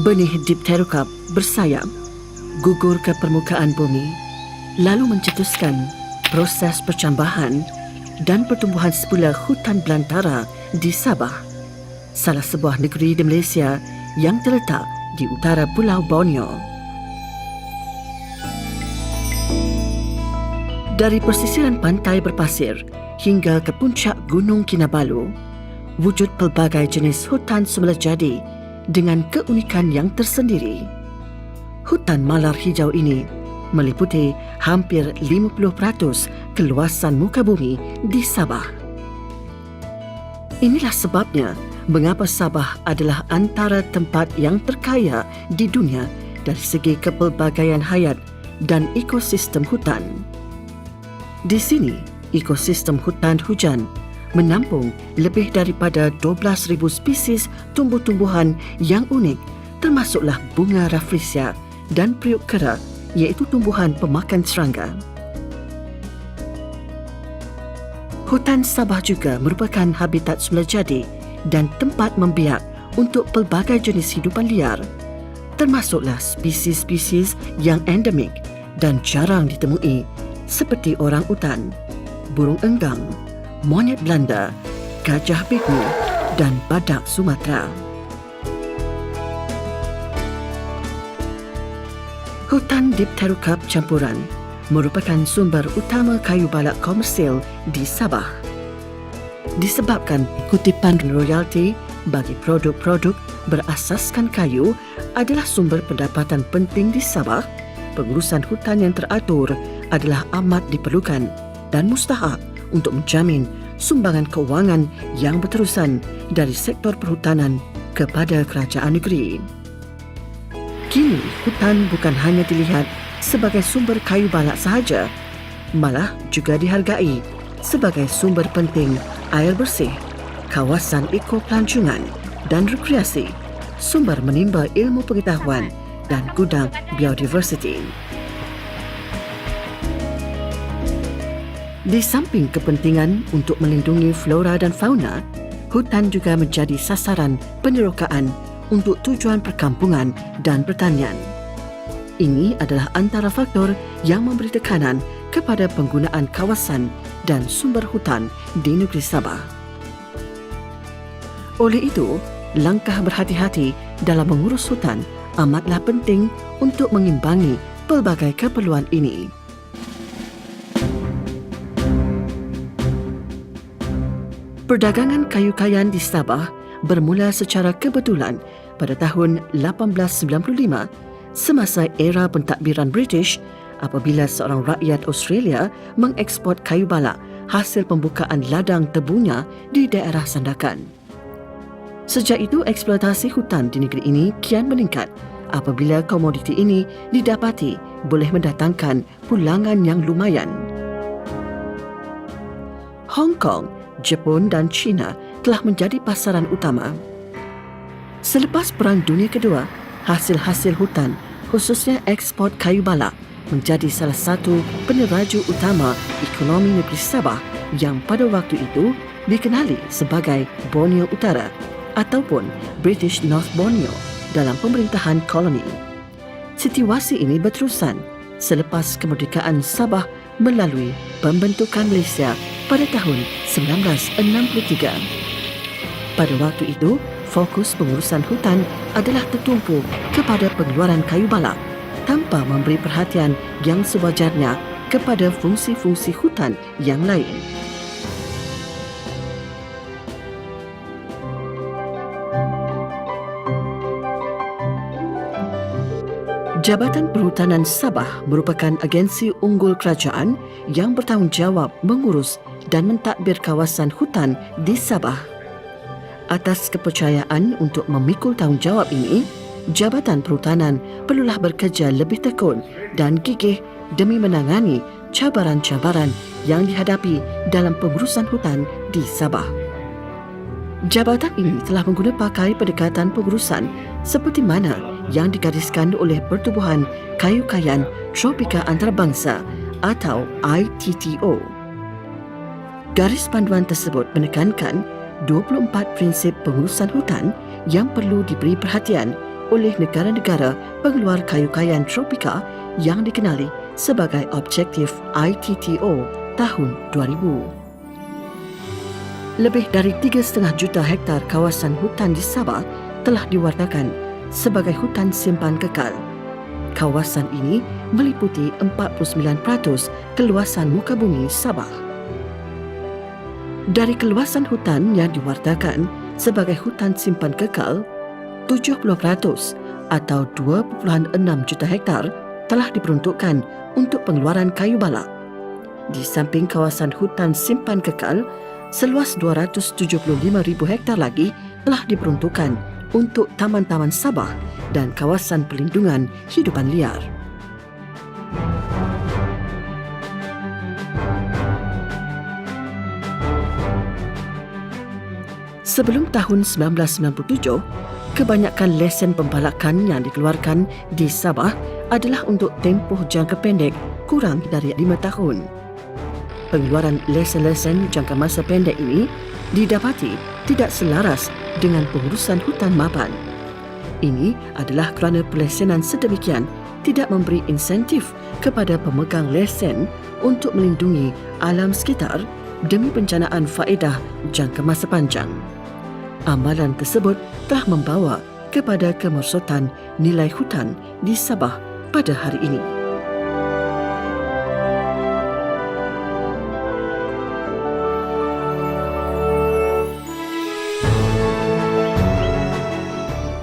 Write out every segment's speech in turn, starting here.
Benih Dipterocarp bersayap, gugur ke permukaan bumi, lalu mencetuskan proses percambahan dan pertumbuhan semula hutan belantara di Sabah, salah sebuah negeri di Malaysia yang terletak di utara Pulau Borneo. Dari persisiran pantai berpasir hingga ke puncak Gunung Kinabalu, wujud pelbagai jenis hutan semula jadi dengan keunikan yang tersendiri. Hutan malar hijau ini meliputi hampir 50% keluasan muka bumi di Sabah. Inilah sebabnya mengapa Sabah adalah antara tempat yang terkaya di dunia dari segi kepelbagaian hayat dan ekosistem hutan. Di sini, ekosistem hutan hujan menampung lebih daripada 12,000 spesies tumbuh-tumbuhan yang unik, termasuklah bunga rafflesia dan periuk kera, iaitu tumbuhan pemakan serangga. Hutan Sabah juga merupakan habitat semula jadi dan tempat membiak untuk pelbagai jenis hidupan liar, termasuklah spesies-spesies yang endemik dan jarang ditemui seperti orang utan, burung enggang, monyet Belanda, gajah bigu dan badak Sumatera. Hutan Dipterocarp campuran merupakan sumber utama kayu balak komersil di Sabah. Disebabkan kutipan royalti bagi produk-produk berasaskan kayu adalah sumber pendapatan penting di Sabah, pengurusan hutan yang teratur adalah amat diperlukan dan mustahak untuk menjamin sumbangan kewangan yang berterusan dari sektor perhutanan kepada kerajaan negeri. Kini, hutan bukan hanya dilihat sebagai sumber kayu balak sahaja, malah juga dihargai sebagai sumber penting air bersih, kawasan ekopelancongan dan rekreasi, sumber menimba ilmu pengetahuan dan gudang biodiversiti. Di samping kepentingan untuk melindungi flora dan fauna, hutan juga menjadi sasaran penerokaan untuk tujuan perkampungan dan pertanian. Ini adalah antara faktor yang memberi tekanan kepada penggunaan kawasan dan sumber hutan di negeri Sabah. Oleh itu, langkah berhati-hati dalam mengurus hutan amatlah penting untuk mengimbangi pelbagai keperluan ini. Perdagangan kayu-kayan di Sabah bermula secara kebetulan pada tahun 1895 semasa era pentadbiran British apabila seorang rakyat Australia mengeksport kayu balak hasil pembukaan ladang tebunya di daerah Sandakan. Sejak itu, eksploitasi hutan di negeri ini kian meningkat apabila komoditi ini didapati boleh mendatangkan pulangan yang lumayan. Hong Kong, Jepun dan China telah menjadi pasaran utama. Selepas Perang Dunia Kedua, hasil-hasil hutan, khususnya ekspor kayu balak, menjadi salah satu peneraju utama ekonomi negeri Sabah yang pada waktu itu dikenali sebagai Borneo Utara ataupun British North Borneo dalam pemerintahan koloni. Situasi ini berterusan selepas kemerdekaan Sabah melalui pembentukan Malaysia pada tahun 1963. Pada waktu itu, fokus pengurusan hutan adalah tertumpu kepada pengeluaran kayu balak tanpa memberi perhatian yang sewajarnya kepada fungsi-fungsi hutan yang lain. Jabatan Perhutanan Sabah merupakan agensi unggul kerajaan yang bertanggungjawab mengurus dan mentadbir kawasan hutan di Sabah. Atas kepercayaan untuk memikul tanggungjawab ini, Jabatan Perhutanan perlulah bekerja lebih tekun dan gigih demi menangani cabaran-cabaran yang dihadapi dalam pengurusan hutan di Sabah. Jabatan ini telah mengguna pakai pendekatan pengurusan seperti mana yang digariskan oleh Pertubuhan Kayu-Kayan Tropika Antarabangsa atau ITTO. Garis panduan tersebut menekankan 24 prinsip pengurusan hutan yang perlu diberi perhatian oleh negara-negara pengeluar kayu kayan tropika yang dikenali sebagai Objektif ITTO tahun 2000. Lebih dari 3,5 juta hektar kawasan hutan di Sabah telah diwartakan sebagai hutan simpan kekal. Kawasan ini meliputi 49% keluasan muka bumi Sabah. Dari keluasan hutan yang diwartakan sebagai hutan simpan kekal, 70% atau 2.6 juta hektar telah diperuntukkan untuk pengeluaran kayu balak. Di samping kawasan hutan simpan kekal, seluas 275,000 hektar lagi telah diperuntukkan untuk taman-taman Sabah dan kawasan pelindungan hidupan liar. Sebelum tahun 1997, kebanyakan lesen pembalakan yang dikeluarkan di Sabah adalah untuk tempoh jangka pendek kurang dari 5 tahun. Pengeluaran lesen-lesen jangka masa pendek ini didapati tidak selaras dengan pengurusan hutan mapan. Ini adalah kerana pelesenan sedemikian tidak memberi insentif kepada pemegang lesen untuk melindungi alam sekitar demi pencanaan faedah jangka masa panjang. Amalan tersebut telah membawa kepada kemerosotan nilai hutan di Sabah pada hari ini.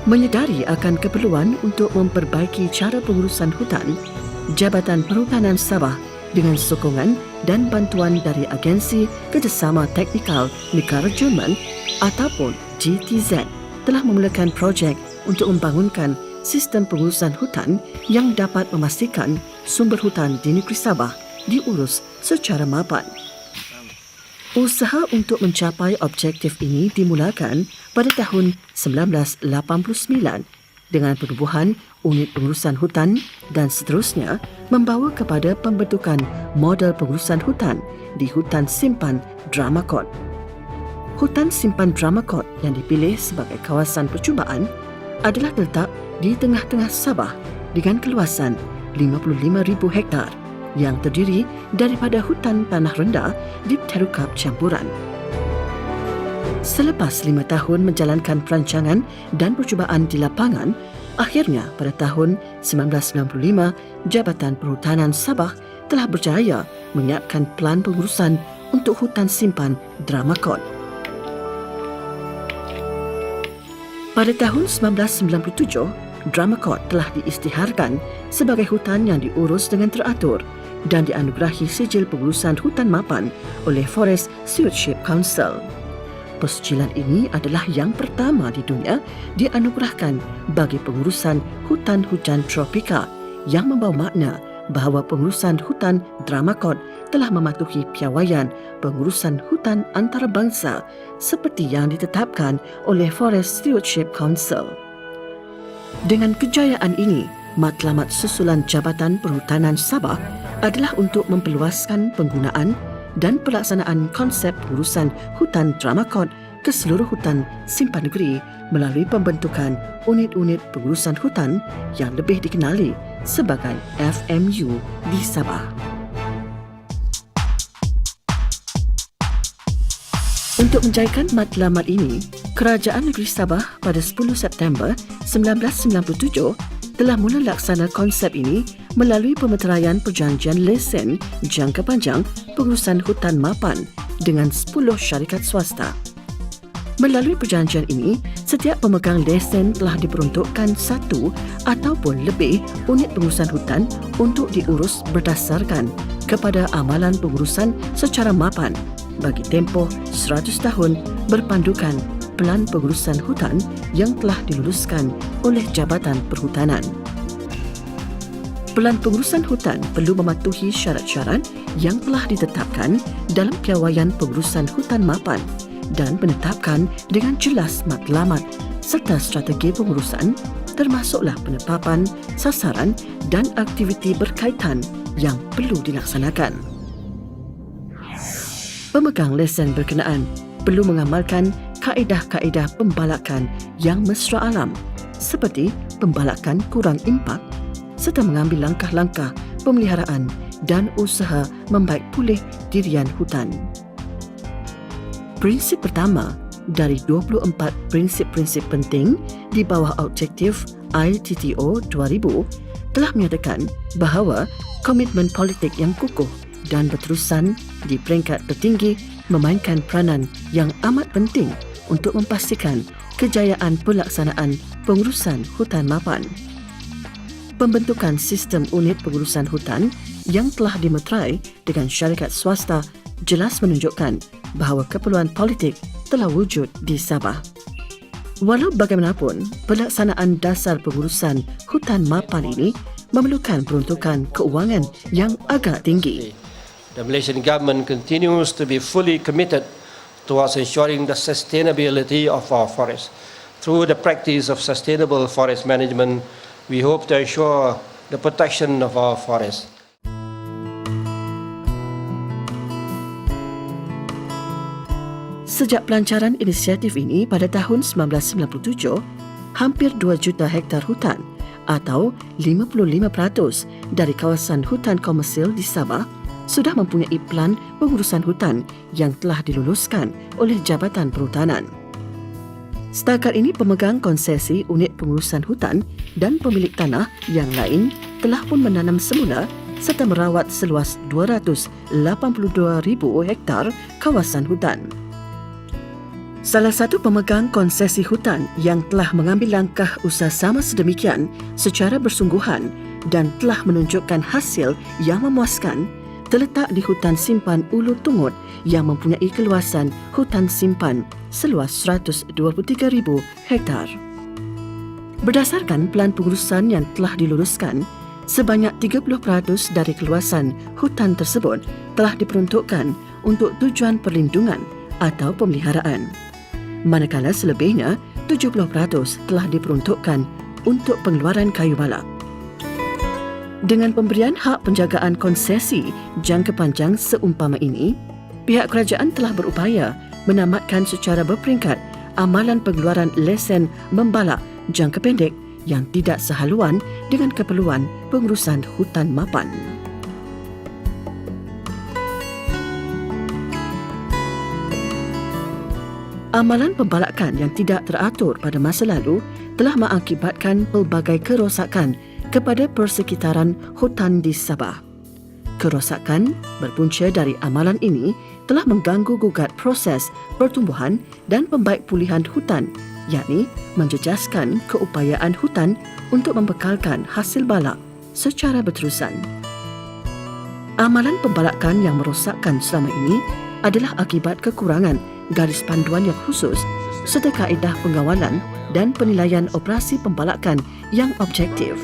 Menyedari akan keperluan untuk memperbaiki cara pengurusan hutan, Jabatan Perhutanan Sabah dengan sokongan dan bantuan dari Agensi Kerjasama Teknikal Negara Jerman ataupun GTZ telah memulakan projek untuk membangunkan sistem pengurusan hutan yang dapat memastikan sumber hutan di negeri Sabah diurus secara mapan. Usaha untuk mencapai objektif ini dimulakan pada tahun 1989 dengan penubuhan unit pengurusan hutan dan seterusnya membawa kepada pembentukan model pengurusan hutan di Hutan Simpan Dramakot. Hutan Simpan Dramakot yang dipilih sebagai kawasan percubaan adalah terletak di tengah-tengah Sabah dengan keluasan 55,000 hektar yang terdiri daripada hutan tanah rendah di terukap campuran. Selepas 5 tahun menjalankan perancangan dan percubaan di lapangan, akhirnya pada tahun 1995, Jabatan Perhutanan Sabah telah berjaya menyiapkan pelan pengurusan untuk hutan simpan Dramakot. Pada tahun 1997, Dramakot telah diisytiharkan sebagai hutan yang diurus dengan teratur dan dianugerahi sijil pengurusan hutan mapan oleh Forest Stewardship Council. Persijilan ini adalah yang pertama di dunia dianugerahkan bagi pengurusan hutan hujan tropika yang membawa makna bahawa pengurusan hutan Dramakot telah mematuhi piawaian pengurusan hutan antarabangsa seperti yang ditetapkan oleh Forest Stewardship Council. Dengan kejayaan ini, matlamat susulan Jabatan Perhutanan Sabah adalah untuk memperluaskan penggunaan dan pelaksanaan konsep pengurusan hutan Dramakot ke seluruh hutan simpan negeri melalui pembentukan unit-unit pengurusan hutan yang lebih dikenali sebagai FMU di Sabah. Untuk menjayakan matlamat ini, Kerajaan Negeri Sabah pada 10 September 1997 telah mula laksana konsep ini melalui pemeteraian perjanjian lesen jangka panjang pengurusan hutan mapan dengan 10 syarikat swasta. Melalui perjanjian ini, setiap pemegang lesen telah diperuntukkan satu ataupun lebih unit pengurusan hutan untuk diurus berdasarkan kepada amalan pengurusan secara mapan bagi tempoh 100 tahun berpandukan pelan pengurusan hutan yang telah diluluskan oleh Jabatan Perhutanan. Pelan pengurusan hutan perlu mematuhi syarat-syarat yang telah ditetapkan dalam piawaian pengurusan hutan mapan dan menetapkan dengan jelas matlamat serta strategi pengurusan termasuklah penetapan, sasaran dan aktiviti berkaitan yang perlu dilaksanakan. Pemegang lesen berkenaan perlu mengamalkan kaedah-kaedah pembalakan yang mesra alam seperti pembalakan kurang impak serta mengambil langkah-langkah pemeliharaan dan usaha membaik pulih dirian hutan. Prinsip pertama dari 24 prinsip-prinsip penting di bawah objektif ITTO 2000 telah menyatakan bahawa komitmen politik yang kukuh dan berterusan di peringkat tertinggi memainkan peranan yang amat penting untuk memastikan kejayaan pelaksanaan pengurusan hutan mapan. Pembentukan sistem unit pengurusan hutan yang telah dimeterai dengan syarikat swasta jelas menunjukkan bahawa keperluan politik telah wujud di Sabah. Walau bagaimanapun, pelaksanaan dasar pengurusan hutan mapan ini memerlukan peruntukan keuangan yang agak tinggi. The Malaysian government continues to be fully committed towards ensuring the sustainability of our forests. Through the practice of sustainable forest management, we hope to ensure the protection of our forests. Sejak pelancaran inisiatif ini pada tahun 1997, hampir 2 juta hektar hutan atau 55% dari kawasan hutan komersil di Sabah sudah mempunyai pelan pengurusan hutan yang telah diluluskan oleh Jabatan Perhutanan. Setakat ini pemegang konsesi unit pengurusan hutan dan pemilik tanah yang lain telah pun menanam semula serta merawat seluas 282,000 hektar kawasan hutan. Salah satu pemegang konsesi hutan yang telah mengambil langkah usaha sama sedemikian secara bersungguhan dan telah menunjukkan hasil yang memuaskan terletak di hutan simpan Ulu Tungut yang mempunyai keluasan hutan simpan seluas 123,000 hektar. Berdasarkan pelan pengurusan yang telah diluluskan, sebanyak 30% dari keluasan hutan tersebut telah diperuntukkan untuk tujuan perlindungan atau pemeliharaan. Manakala selebihnya 70% telah diperuntukkan untuk pengeluaran kayu balak. Dengan pemberian hak penjagaan konsesi jangka panjang seumpama ini, pihak kerajaan telah berupaya menamatkan secara berperingkat amalan pengeluaran lesen membalak jangka pendek yang tidak sehaluan dengan keperluan pengurusan hutan mapan. Amalan pembalakan yang tidak teratur pada masa lalu telah mengakibatkan pelbagai kerosakan kepada persekitaran hutan di Sabah. Kerosakan berpunca dari amalan ini telah mengganggu gugat proses pertumbuhan dan pembaik pulihan hutan, yakni menjejaskan keupayaan hutan untuk membekalkan hasil balak secara berterusan. Amalan pembalakan yang merosakkan selama ini adalah akibat kekurangan garis panduan yang khusus serta kaedah pengawalan dan penilaian operasi pembalakan yang objektif.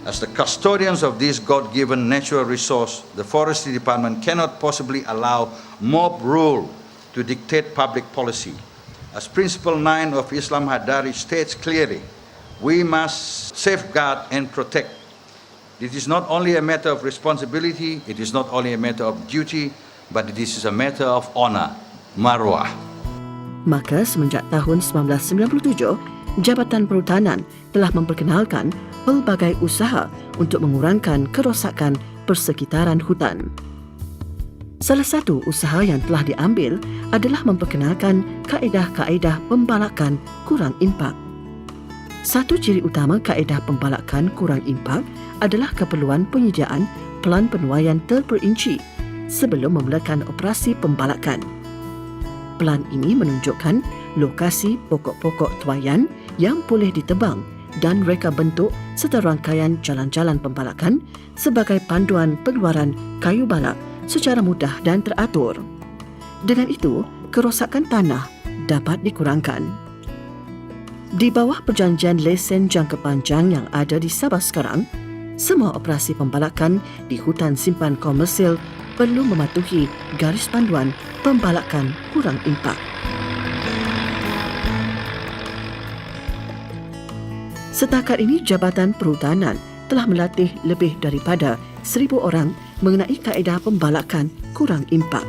As the custodians of this God-given natural resource, the Forestry Department cannot possibly allow mob rule to dictate public policy. As Principle 9 of Islam Hadari states clearly, we must safeguard and protect. It is not only a matter of responsibility, it is not only a matter of duty, but it is a matter of honor, marwah. Maka semenjak tahun 1997, Jabatan Perhutanan telah memperkenalkan pelbagai usaha untuk mengurangkan kerosakan persekitaran hutan. Salah satu usaha yang telah diambil adalah memperkenalkan kaedah-kaedah pembalakan kurang impak. Satu ciri utama kaedah pembalakan kurang impak adalah keperluan penyediaan pelan penuaian terperinci sebelum memulakan operasi pembalakan. Pelan ini menunjukkan lokasi pokok-pokok tuaian yang boleh ditebang dan reka bentuk serta rangkaian jalan-jalan pembalakan sebagai panduan pengeluaran kayu balak secara mudah dan teratur. Dengan itu, kerosakan tanah dapat dikurangkan. Di bawah perjanjian lesen jangka panjang yang ada di Sabah sekarang, semua operasi pembalakan di hutan simpan komersil perlu mematuhi garis panduan pembalakan kurang impak. Setakat ini, Jabatan Perhutanan telah melatih lebih daripada 1,000 orang mengenai kaedah pembalakan kurang impak.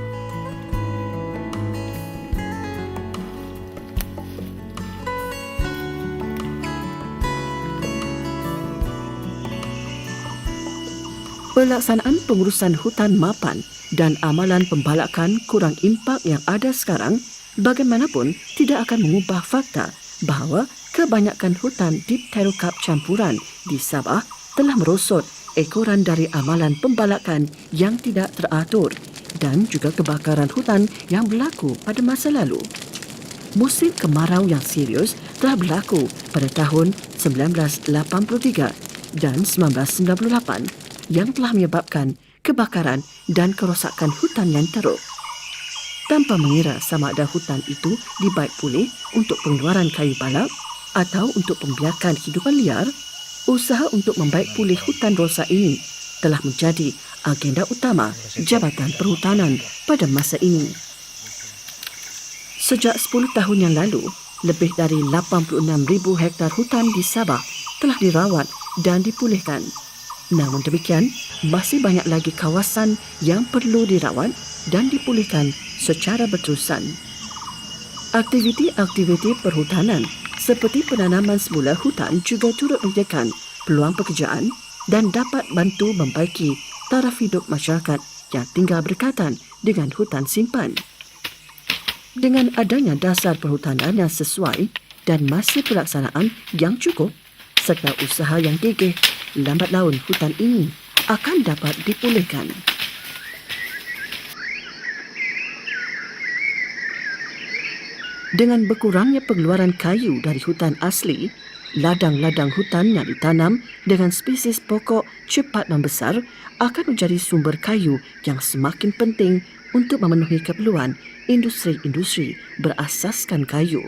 Pelaksanaan pengurusan hutan mapan dan amalan pembalakan kurang impak yang ada sekarang bagaimanapun tidak akan mengubah fakta bahawa kebanyakan hutan dipterokarp campuran di Sabah telah merosot ekoran dari amalan pembalakan yang tidak teratur dan juga kebakaran hutan yang berlaku pada masa lalu. Musim kemarau yang serius telah berlaku pada tahun 1983 dan 1998 yang telah menyebabkan kebakaran dan kerosakan hutan yang teruk. Tanpa mengira sama ada hutan itu dibaik pulih untuk pengeluaran kayu balak atau untuk pembiakan hidupan liar, usaha untuk membaik pulih hutan rosak ini telah menjadi agenda utama Jabatan Perhutanan pada masa ini. Sejak 10 tahun yang lalu, lebih dari 86,000 hektar hutan di Sabah telah dirawat dan dipulihkan. Namun demikian, masih banyak lagi kawasan yang perlu dirawat dan dipulihkan secara berterusan. Aktiviti-aktiviti perhutanan seperti penanaman semula hutan juga turut menyediakan peluang pekerjaan dan dapat bantu membaiki taraf hidup masyarakat yang tinggal berdekatan dengan hutan simpan. Dengan adanya dasar perhutanan yang sesuai dan masa pelaksanaan yang cukup serta usaha yang gigih, lambat laun hutan ini akan dapat dipulihkan. Dengan berkurangnya pengeluaran kayu dari hutan asli, ladang-ladang hutan yang ditanam dengan spesies pokok cepat membesar akan menjadi sumber kayu yang semakin penting untuk memenuhi keperluan industri-industri berasaskan kayu.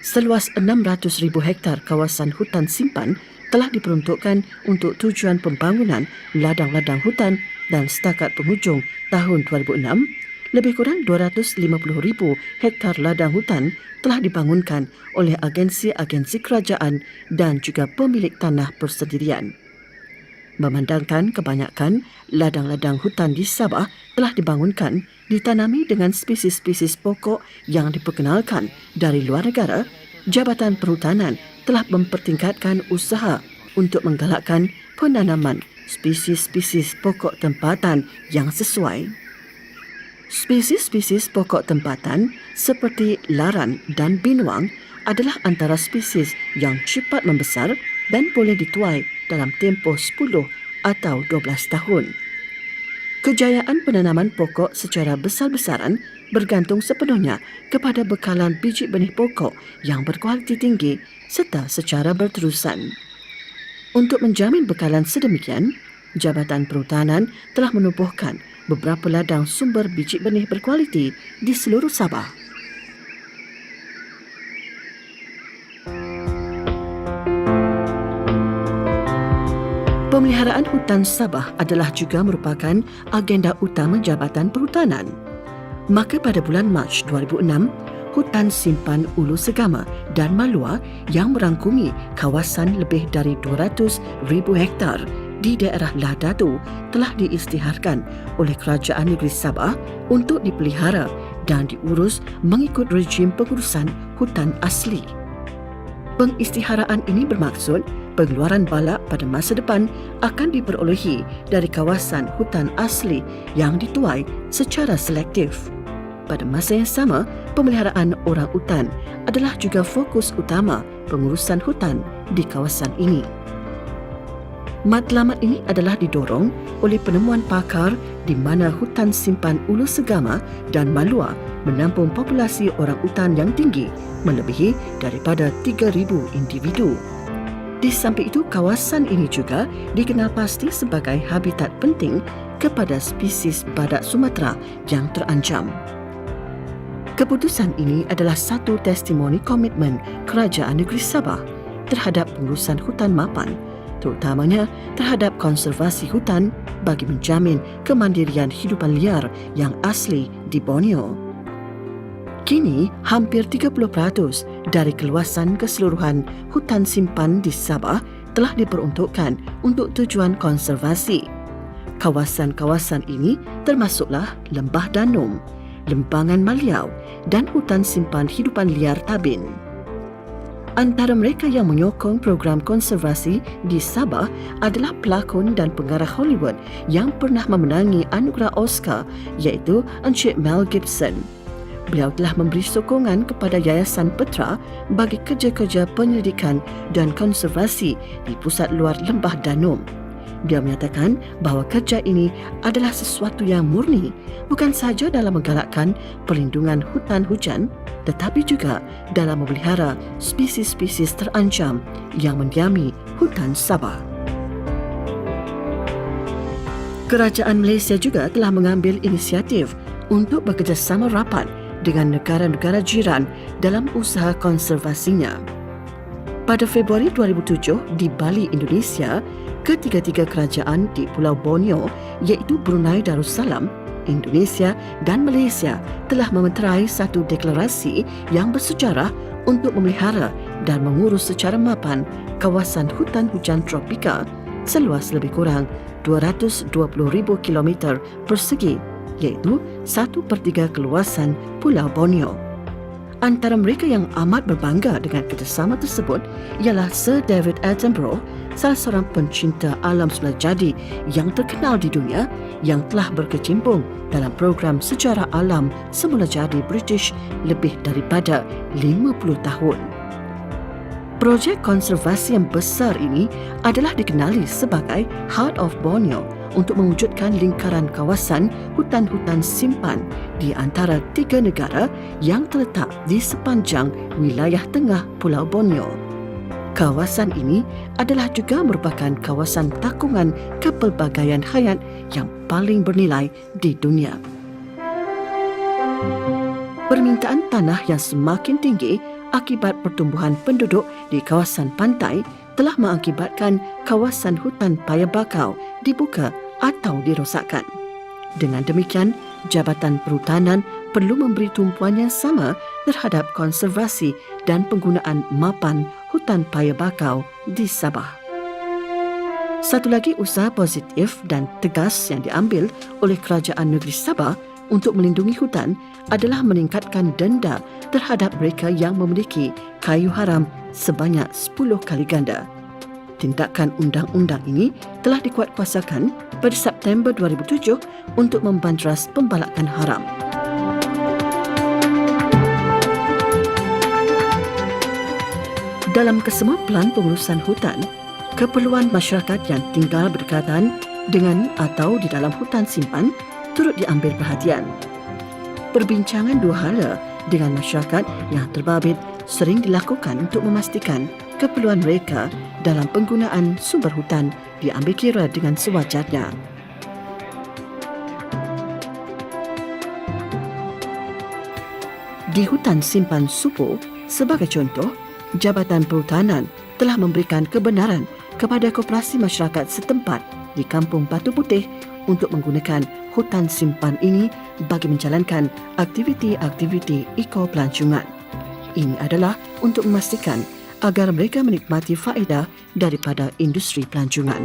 Seluas 600,000 hektar kawasan hutan simpan telah diperuntukkan untuk tujuan pembangunan ladang-ladang hutan dan setakat penghujung tahun 2006, lebih kurang 250,000 hektar ladang hutan telah dibangunkan oleh agensi-agensi kerajaan dan juga pemilik tanah persendirian. Memandangkan kebanyakan ladang-ladang hutan di Sabah telah dibangunkan ditanami dengan spesies-spesies pokok yang diperkenalkan dari luar negara, Jabatan Perhutanan telah mempertingkatkan usaha untuk menggalakkan penanaman spesies-spesies pokok tempatan yang sesuai. Spesies-spesies pokok tempatan seperti laran dan binuang adalah antara spesies yang cepat membesar dan boleh dituai dalam tempoh 10 atau 12 tahun. Kejayaan penanaman pokok secara besar-besaran bergantung sepenuhnya kepada bekalan biji benih pokok yang berkualiti tinggi serta secara berterusan. Untuk menjamin bekalan sedemikian, Jabatan Perhutanan telah menubuhkan beberapa ladang sumber biji benih berkualiti di seluruh Sabah. Pemeliharaan hutan Sabah adalah juga merupakan agenda utama Jabatan Perhutanan. Maka pada bulan Mac 2006, hutan simpan Ulu Segama dan Malua yang merangkumi kawasan lebih dari 200,000 hektar di daerah Ladatu telah diisytiharkan oleh Kerajaan Negeri Sabah untuk dipelihara dan diurus mengikut rejim pengurusan hutan asli. Pengisytiharaan ini bermaksud pengeluaran balak pada masa depan akan diperolehi dari kawasan hutan asli yang dituai secara selektif. Pada masa yang sama, pemeliharaan orang utan adalah juga fokus utama pengurusan hutan di kawasan ini. Matlamat ini adalah didorong oleh penemuan pakar di mana hutan simpan Ulu Segama dan Malua menampung populasi orang utan yang tinggi melebihi daripada 3,000 individu. Di samping itu, kawasan ini juga dikenal pasti sebagai habitat penting kepada spesies badak Sumatera yang terancam. Keputusan ini adalah satu testimoni komitmen Kerajaan Negeri Sabah terhadap pengurusan hutan mapan, terutamanya terhadap konservasi hutan bagi menjamin kemandirian hidupan liar yang asli di Borneo. Kini, hampir 30% dari keluasan keseluruhan hutan simpan di Sabah telah diperuntukkan untuk tujuan konservasi. Kawasan-kawasan ini termasuklah Lembah Danum, Lembangan Maliau dan hutan simpan hidupan liar Tabin. Antara mereka yang menyokong program konservasi di Sabah adalah pelakon dan pengarah Hollywood yang pernah memenangi anugerah Oscar iaitu Encik Mel Gibson. Beliau telah memberi sokongan kepada Yayasan Petra bagi kerja-kerja penyelidikan dan konservasi di pusat luar Lembah Danum. Dia menyatakan bahawa kerja ini adalah sesuatu yang murni, bukan sahaja dalam menggalakkan perlindungan hutan hujan, tetapi juga dalam memelihara spesies-spesies terancam yang mendiami hutan Sabah. Kerajaan Malaysia juga telah mengambil inisiatif untuk bekerjasama rapat dengan negara-negara jiran dalam usaha konservasinya. Pada Februari 2007 di Bali, Indonesia, ketiga-tiga kerajaan di Pulau Borneo iaitu Brunei Darussalam, Indonesia dan Malaysia telah memeterai satu deklarasi yang bersejarah untuk memelihara dan mengurus secara mapan kawasan hutan hujan tropika seluas lebih kurang 220,000 kilometer persegi iaitu 1/3 keluasan Pulau Borneo. Antara mereka yang amat berbangga dengan kerjasama tersebut ialah Sir David Attenborough, salah seorang pencinta alam semula jadi yang terkenal di dunia yang telah berkecimpung dalam program sejarah alam semula jadi British lebih daripada 50 tahun. Projek konservasi yang besar ini adalah dikenali sebagai Heart of Borneo untuk mewujudkan lingkaran kawasan hutan-hutan simpan di antara 3 negara yang terletak di sepanjang wilayah tengah Pulau Borneo. Kawasan ini adalah juga merupakan kawasan takungan kepelbagaian hayat yang paling bernilai di dunia. Permintaan tanah yang semakin tinggi akibat pertumbuhan penduduk di kawasan pantai telah mengakibatkan kawasan hutan paya bakau dibuka atau dirosakkan. Dengan demikian, Jabatan Perhutanan perlu memberi tumpuan yang sama terhadap konservasi dan penggunaan mapan hutan paya bakau di Sabah. Satu lagi usaha positif dan tegas yang diambil oleh Kerajaan Negeri Sabah untuk melindungi hutan adalah meningkatkan denda terhadap mereka yang memiliki kayu haram sebanyak 10 kali ganda. Tindakan undang-undang ini telah dikuatkuasakan pada September 2007 untuk membanteras pembalakan haram. Dalam kesemua pelan pengurusan hutan, keperluan masyarakat yang tinggal berdekatan dengan atau di dalam hutan simpan turut diambil perhatian. Perbincangan dua hala dengan masyarakat yang terbabit sering dilakukan untuk memastikan keperluan mereka dalam penggunaan sumber hutan diambil kira dengan sewajarnya. Di hutan simpan Supo, sebagai contoh, Jabatan Perhutanan telah memberikan kebenaran kepada koperasi masyarakat setempat di Kampung Batu Putih untuk menggunakan hutan simpan ini bagi menjalankan aktiviti-aktiviti ekopelancongan. Ini adalah untuk memastikan agar mereka menikmati faedah daripada industri pelancongan.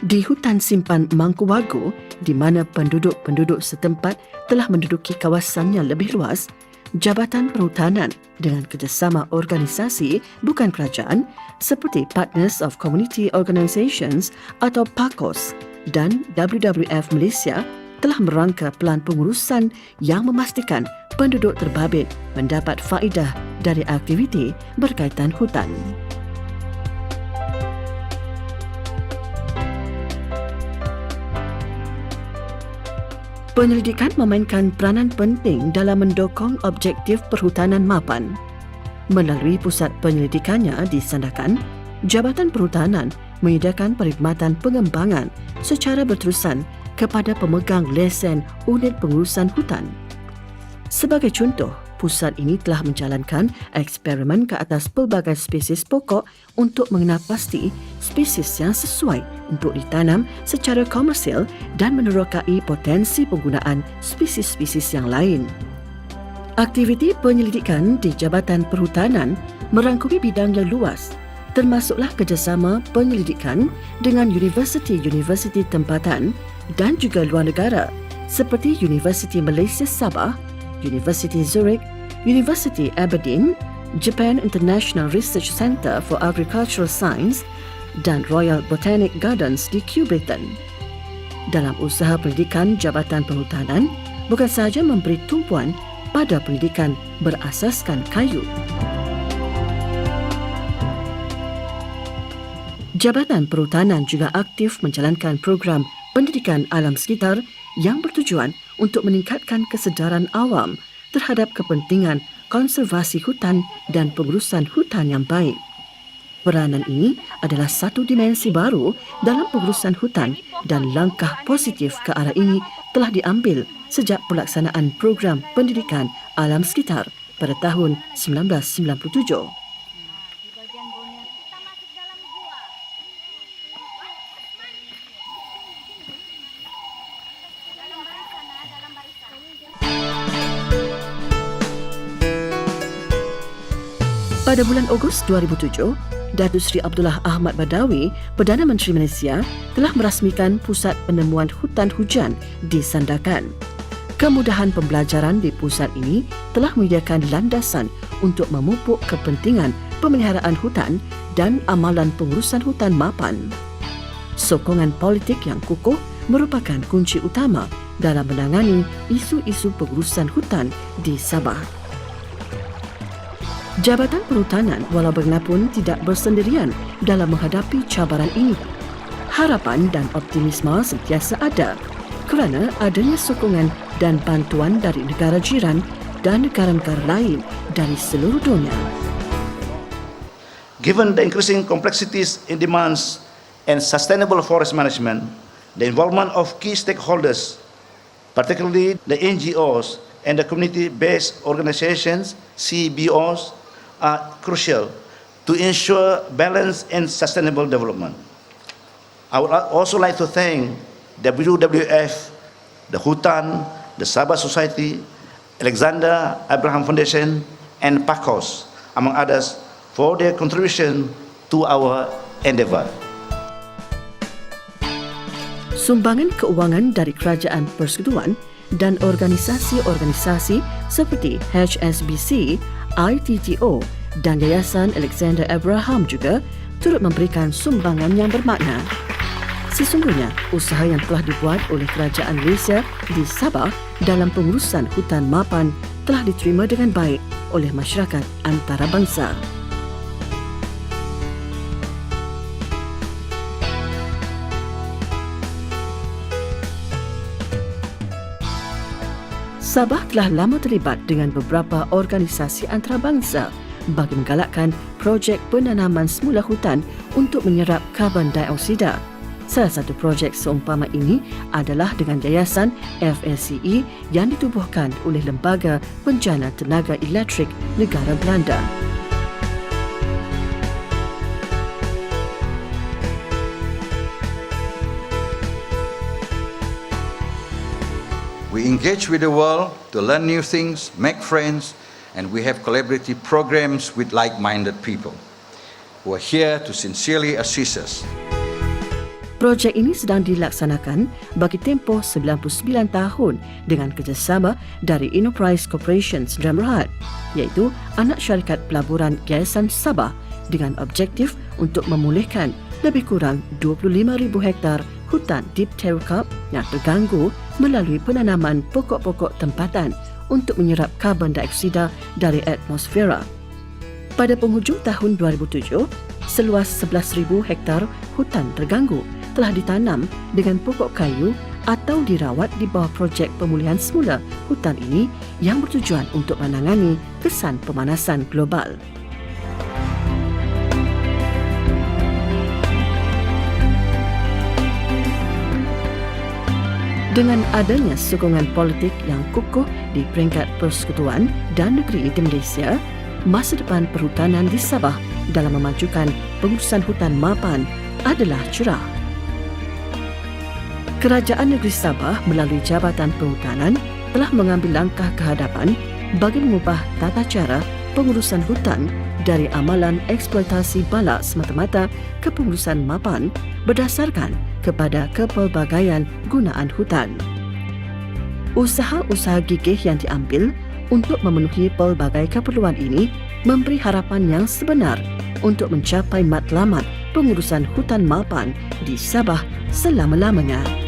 Di hutan simpan Mangkuwago, di mana penduduk-penduduk setempat telah menduduki kawasan yang lebih luas, Jabatan Perhutanan dengan kerjasama organisasi bukan kerajaan seperti Partners of Community Organisations atau PACOS dan WWF Malaysia telah merangka pelan pengurusan yang memastikan penduduk terbabit mendapat faedah dari aktiviti berkaitan hutan. Penyelidikan memainkan peranan penting dalam mendukung objektif perhutanan mapan. Melalui pusat penyelidikannya di Sandakan, Jabatan Perhutanan menyediakan perkhidmatan pengembangan secara berterusan kepada pemegang lesen unit pengurusan hutan. Sebagai contoh, pusat ini telah menjalankan eksperimen ke atas pelbagai spesies pokok untuk mengenal pasti spesies yang sesuai untuk ditanam secara komersial dan menerokai potensi penggunaan spesies-spesies yang lain. Aktiviti penyelidikan di Jabatan Perhutanan merangkumi bidang yang luas, termasuklah kerjasama penyelidikan dengan universiti-universiti tempatan dan juga luar negara, seperti Universiti Malaysia Sabah, Universiti Zurich, Universiti Aberdeen, Japan International Research Centre for Agricultural Science dan Royal Botanic Gardens di Kew, Britain. Dalam usaha pendidikan Jabatan Perhutanan, bukan sahaja memberi tumpuan pada pendidikan berasaskan kayu. Jabatan Perhutanan juga aktif menjalankan program pendidikan alam sekitar yang bertujuan untuk meningkatkan kesedaran awam terhadap kepentingan konservasi hutan dan pengurusan hutan yang baik. Peranan ini adalah satu dimensi baru dalam pengurusan hutan dan langkah positif ke arah ini telah diambil sejak pelaksanaan program pendidikan alam sekitar pada tahun 1997. Pada bulan Ogos 2007, Datuk Seri Abdullah Ahmad Badawi, Perdana Menteri Malaysia, telah merasmikan Pusat Penemuan Hutan Hujan di Sandakan. Kemudahan pembelajaran di pusat ini telah menyediakan landasan untuk memupuk kepentingan pemeliharaan hutan dan amalan pengurusan hutan mapan. Sokongan politik yang kukuh merupakan kunci utama dalam menangani isu-isu pengurusan hutan di Sabah. Jabatan Perhutanan walau bagaimanapun tidak bersendirian dalam menghadapi cabaran ini. Harapan dan optimisme sentiasa ada kerana adanya sokongan dan bantuan dari negara jiran dan negara-negara lain dari seluruh dunia. Given the increasing complexities in demands and sustainable forest management, the involvement of key stakeholders, particularly the NGOs and the community-based organizations, CBOs, are crucial to ensure balanced and sustainable development. I would also like to thank WWF, the Hutan, the Sabah Society, Alexander Abraham Foundation, and PACOS, among others, for their contribution to our endeavour. Sumbangan keuangan dari Kerajaan Persekutuan dan organisasi-organisasi seperti HSBC, ITTO dan Yayasan Alexander Abraham juga turut memberikan sumbangan yang bermakna. Sesungguhnya, usaha yang telah dibuat oleh Kerajaan Malaysia di Sabah dalam pengurusan hutan mapan telah diterima dengan baik oleh masyarakat antarabangsa. Sabah telah lama terlibat dengan beberapa organisasi antarabangsa bagi menggalakkan projek penanaman semula hutan untuk menyerap karbon dioksida. Salah satu projek seumpama ini adalah dengan Yayasan FSCE yang ditubuhkan oleh Lembaga Penjana Tenaga Elektrik Negara Belanda. We engage with the world to learn new things, make friends, and we have collaborative programs with like-minded people who are here to sincerely assist us. Projek ini sedang dilaksanakan bagi tempoh 99 tahun dengan kerjasama dari Enterprise Corporation Sdn Bhd, iaitu anak syarikat pelaburan Yayasan Sabah dengan objektif untuk memulihkan lebih kurang 25,000 hektar hutan dipterocarp yang terganggu melalui penanaman pokok-pokok tempatan untuk menyerap karbon dioksida dari atmosfera. Pada penghujung tahun 2007, seluas 11,000 hektar hutan terganggu telah ditanam dengan pokok kayu atau dirawat di bawah projek pemulihan semula hutan ini yang bertujuan untuk menangani kesan pemanasan global. Dengan adanya sokongan politik yang kukuh di peringkat persekutuan dan negeri di Malaysia, masa depan perhutanan di Sabah dalam memajukan pengurusan hutan mapan adalah cerah. Kerajaan Negeri Sabah melalui Jabatan Perhutanan telah mengambil langkah ke hadapan bagi mengubah tata cara pengurusan hutan dari amalan eksploitasi balak semata-mata ke pengurusan mapan berdasarkan kepada kepelbagaian gunaan hutan. Usaha-usaha gigih yang diambil untuk memenuhi pelbagai keperluan ini memberi harapan yang sebenar untuk mencapai matlamat pengurusan hutan mapan di Sabah selama-lamanya.